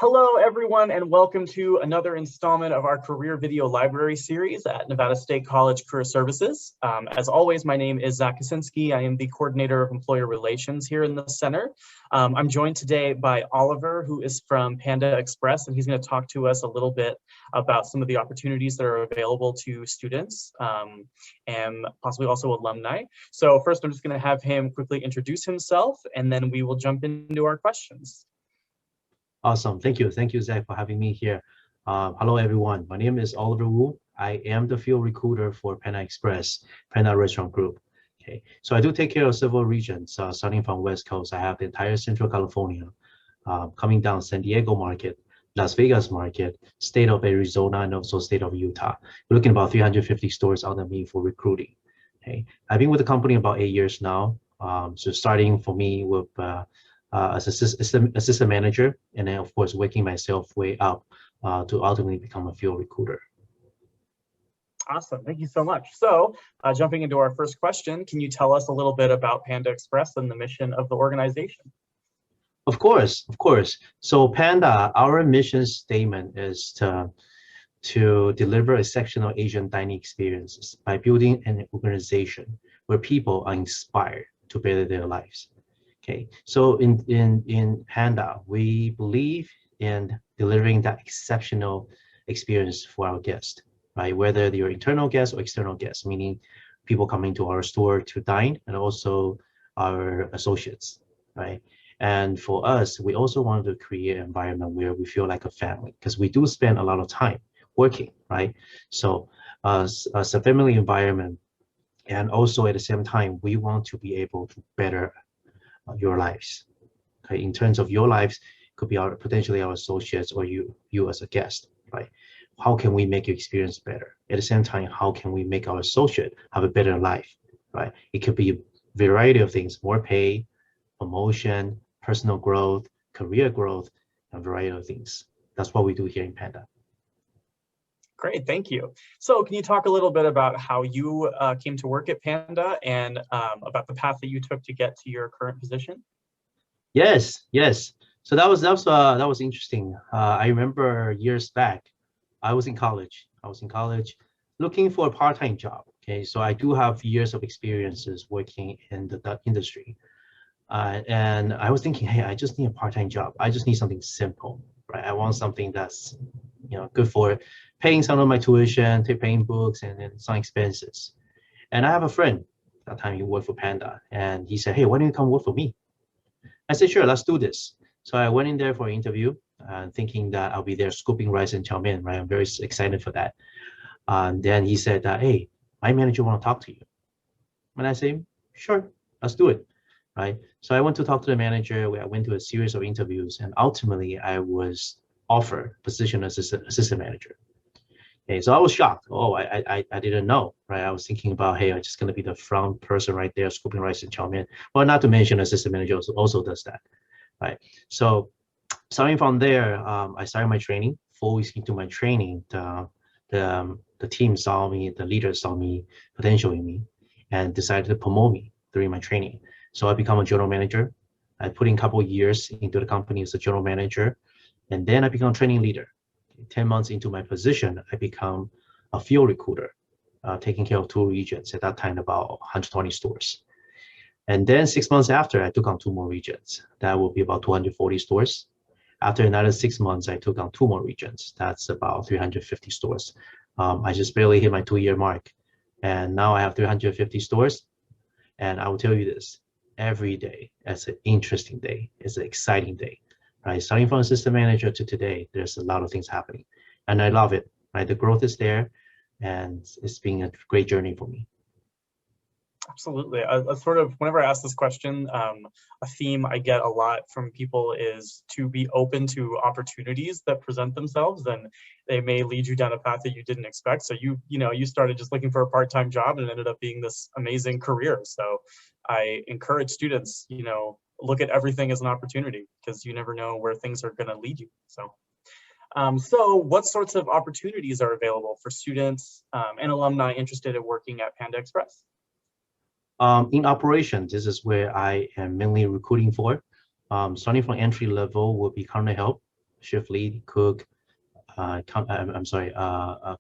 Hello, everyone, and welcome to another installment of our Career Video Library series at Nevada State College Career Services. As always, my name is Zach Kaczynski. I am the Coordinator of Employer Relations here in the center. I'm joined today by Oliver, who is from Panda Express, and he's going to talk to us a little bit about some of the opportunities that are available to students and possibly also alumni. So first, I'm just going to have him quickly introduce himself, and then we will jump into our questions. Awesome. Thank you. Thank you, Zach, for having me here. Hello, everyone. My name is Oliver Wu. I am the field recruiter for Panda Express, Panda Restaurant Group. Okay, so I do take care of several regions, starting from West Coast. I have the entire Central California, coming down San Diego market, Las Vegas market, state of Arizona, and also state of Utah. We're looking at about 350 stores under me for recruiting. Okay, I've been with the company about 8 years now. So starting for me with as assistant manager, and then of course working myself way up to ultimately become a field recruiter. Awesome, thank you so much. So jumping into our first question, can you tell us a little bit about Panda Express and the mission of the organization? Of course. So Panda, our mission statement is to deliver exceptional Asian dining experiences by building an organization where people are inspired to better their lives. Okay, so in Panda, we believe in delivering that exceptional experience for our guests, right? Whether they're internal guests or external guests, meaning people coming to our store to dine, and also our associates, right? And for us, we also wanted to create an environment where we feel like a family, because we do spend a lot of time working, right? So as a family environment, and also at the same time, we want to be able to better your lives. Okay, in terms of your lives, could be potentially our associates or you as a guest, right? How can we make your experience better? At the same time, how can we make our associate have a better life, right? It could be a variety of things: more pay, promotion, personal growth, career growth, a variety of things. That's what we do here in Panda. Great, thank you. So can you talk a little bit about how you came to work at Panda and about the path that you took to get to your current position? Yes. So that was interesting. I remember years back, I was in college looking for a part-time job. Okay, so I do have years of experiences working in the industry. And I was thinking, hey, I just need a part-time job. I just need something simple, right? I want something that's, good for paying some of my tuition, paying books, and then some expenses. And I have a friend that time he worked for Panda, and he said, hey, why don't you come work for me? I said, sure, let's do this. So I went in there for an interview, thinking that I'll be there scooping rice and chow mein, right? I'm very excited for that. And then he said, hey, my manager want to talk to you. And I said, sure, let's do it, right? So I went to talk to the manager. I went to a series of interviews, and ultimately I was offered position as assistant manager. Okay, so I was shocked. Oh, I didn't know, right? I was thinking about, hey, I'm just going to be the front person right there, scooping rice and chow mein. Well, not to mention assistant manager also does that, right? So starting from there, I started my training. 4 weeks into my training, the team saw me, the leaders saw me, potential in me, and decided to promote me during my training. So I become a general manager. I put in a couple of years into the company as a general manager, and then I become training leader. 10 months into my position, I become a field recruiter, taking care of 2 regions, at that time about 120 stores. And then 6 months after, I took on 2 more regions. That will be about 240 stores. After another 6 months, I took on 2 more regions. That's about 350 stores. I just barely hit my 2-year mark. And now I have 350 stores. And I will tell you this, every day is an interesting day. It's an exciting day. Right, starting from assistant manager to today, there's a lot of things happening, and I love it. Right, the growth is there, and it's been a great journey for me. Absolutely. I sort of, whenever I ask this question, a theme I get a lot from people is to be open to opportunities that present themselves, and they may lead you down a path that you didn't expect. So you started just looking for a part-time job, and it ended up being this amazing career. So I encourage students, look at everything as an opportunity, because you never know where things are going to lead you. So what sorts of opportunities are available for students and alumni interested in working at Panda Express? In operations, this is where I am mainly recruiting for. Starting from entry level will be counter help, shift lead, cook,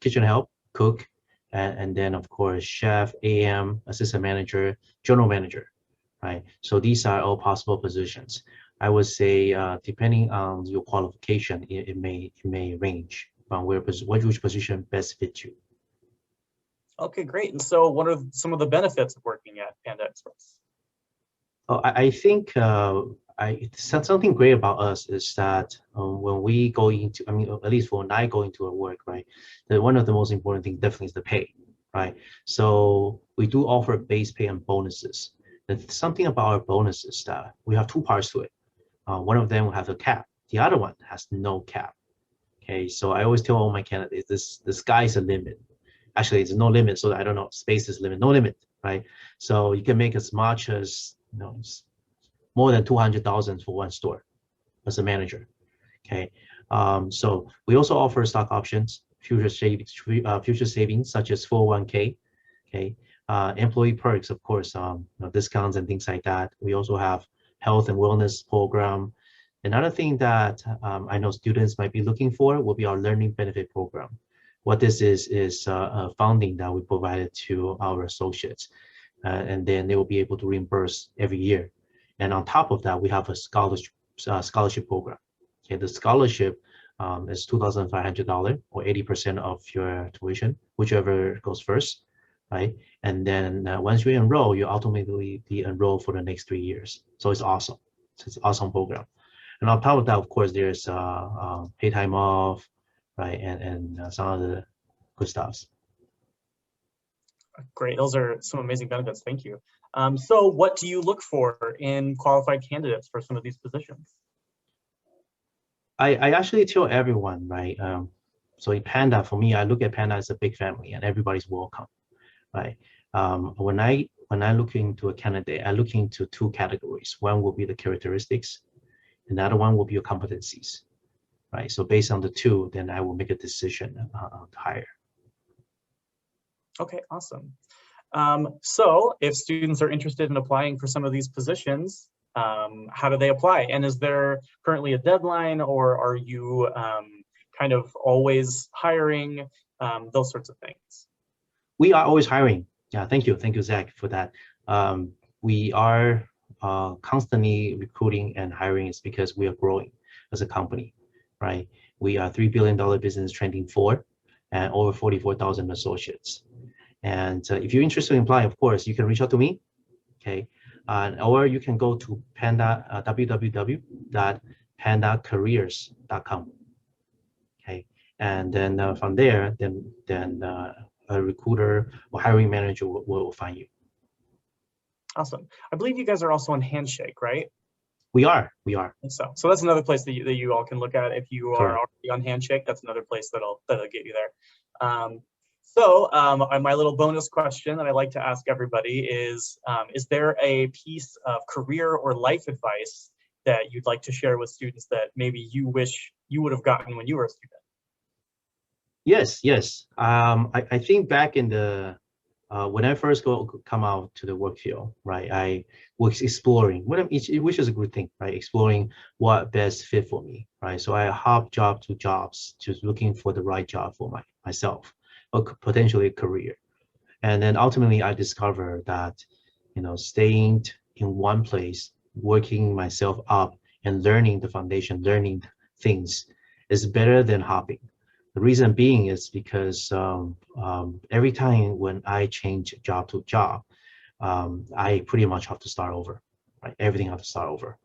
kitchen help, cook, and then of course chef, AM, assistant manager, general manager, right? So these are all possible positions. I would say depending on your qualification, it may range from which position best fits you. Okay, great. And so what are some of the benefits of working at Panda Express? Oh, I think something great about us is that when we go into, I mean, at least when I go into a work, right, that one of the most important things definitely is the pay, right? So we do offer base pay and bonuses. And something about our bonuses that we have two parts to it. One of them will have a cap. The other one has no cap. Okay, so I always tell all my candidates, the sky's the limit. Actually, it's no limit. So I don't know, space is limit, no limit, right? So you can make as much as more than 200,000 for one store as a manager. Okay, so we also offer stock options, future savings such as 401k. Okay, employee perks, of course, discounts and things like that. We also have health and wellness program. Another thing that I know students might be looking for will be our learning benefit program. What this is funding that we provided to our associates, and then they will be able to reimburse every year. And on top of that, we have a scholarship program. Okay, the scholarship is $2,500 or 80% of your tuition, whichever goes first, right? And then once you enroll, you ultimately be enrolled for the next 3 years. So it's awesome. So it's an awesome program. And on top of that, of course, there's pay time off, right? And some of the good stuffs. Great, those are some amazing benefits, thank you. So what do you look for in qualified candidates for some of these positions? I actually tell everyone, right? So in Panda, for me, I look at Panda as a big family and everybody's welcome, right? When I look into a candidate, I look into two categories. One will be the characteristics, another one will be your competencies, right? So based on the two, then I will make a decision to hire. Okay, awesome. So if students are interested in applying for some of these positions, how do they apply? And is there currently a deadline, or are you kind of always hiring, those sorts of things? We are always hiring. Yeah, thank you, Zach, for that. We are constantly recruiting and hiring is because we are growing as a company, right? We are $3 billion business trending 4 and over 44,000 associates. And if you're interested in applying, of course, you can reach out to me, okay? Or you can go to www.pandacareers.com, okay? And then from there, then a recruiter or hiring manager will find you. Awesome. I believe you guys are also on Handshake, right? We are. So that's another place that you all can look at. If you are Correct. already on Handshake, that's another place that'll get you there. So my little bonus question that I like to ask everybody is there a piece of career or life advice that you'd like to share with students that maybe you wish you would have gotten when you were a student? Yes. I think back in the when I first come out to the work field, right, I was exploring, which is a good thing, right? Exploring what best fit for me, right? So I hop job to jobs, just looking for the right job for myself, or potentially a career. And then ultimately I discovered that, staying in one place, working myself up and learning the foundation, learning things is better than hopping. The reason being is because every time when I change job to job, I pretty much have to start over, right? Everything have to start over.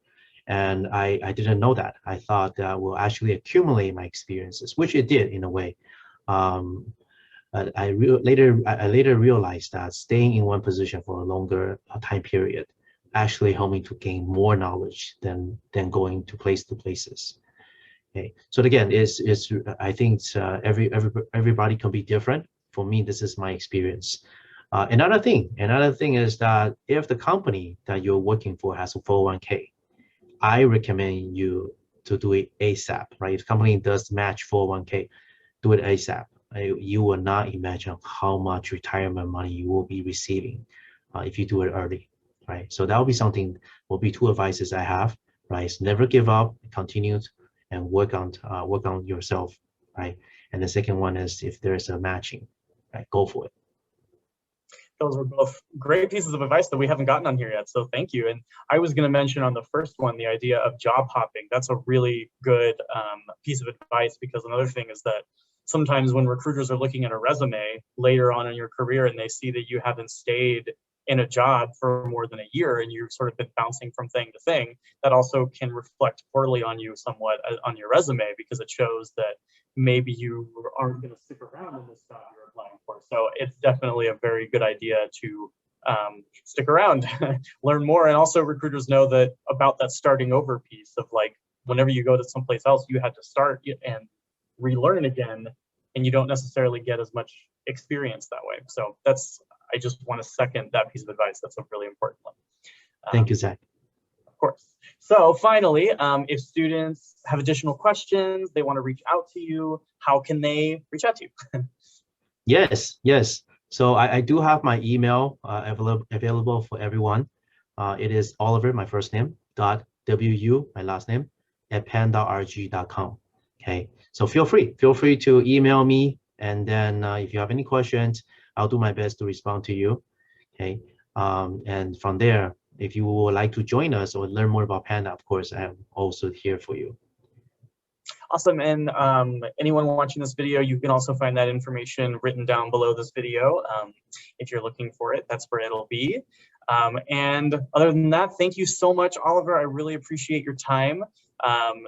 And I didn't know that. I thought that I will actually accumulate my experiences, which it did in a way. But I later realized that staying in one position for a longer time period actually helped me to gain more knowledge than going to places. Okay, so again, I think everybody can be different. For me, this is my experience. Another thing is that if the company that you're working for has a 401k, I recommend you to do it ASAP, right? If the company does match 401k, do it ASAP. You will not imagine how much retirement money you will be receiving if you do it early, right? So that will be two advices I have, right? Never give up, continue and work on yourself, right? And the second one is if there's a matching, right, go for it. Those were both great pieces of advice that we haven't gotten on here yet, so thank you. And I was going to mention on the first one the idea of job hopping. That's a really good piece of advice, because another thing is that sometimes when recruiters are looking at a resume later on in your career and they see that you haven't stayed in a job for more than a year and you've sort of been bouncing from thing to thing, that also can reflect poorly on you somewhat on your resume, because it shows that maybe you aren't going to stick around in this job you're applying for. So it's definitely a very good idea to stick around, learn more. And also recruiters know that about that starting over piece of, like, whenever you go to someplace else, you had to start and relearn again, and you don't necessarily get as much experience that way. So I just want to second that piece of advice. That's a really important one. Thank you, Zach. Of course. So finally, if students have additional questions, they want to reach out to you, how can they reach out to you? Yes. So I do have my email available for everyone. It is Oliver, my first name, .wu, my last name, @pandarg.com. Okay, so feel free to email me, and then if you have any questions, I'll do my best to respond to you. Okay, and from there, if you would like to join us or learn more about Panda, of course, I'm also here for you. Awesome. And anyone watching this video, you can also find that information written down below this video. If you're looking for it, that's where it'll be. And other than that, thank you so much, Oliver. I really appreciate your time.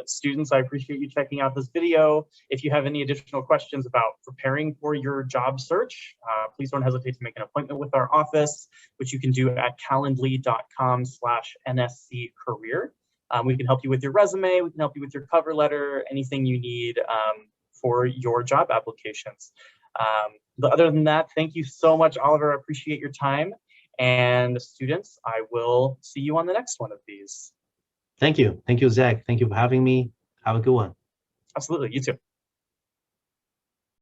Students, I appreciate you checking out this video. If you have any additional questions about preparing for your job search, please don't hesitate to make an appointment with our office, which you can do at calendly.com/NSC Career. We can help you with your resume, we can help you with your cover letter, anything you need for your job applications. But other than that, thank you so much, Oliver. I appreciate your time. And students, I will see you on the next one of these. Thank you, Zach. Thank you for having me. Have a good one. Absolutely, you too.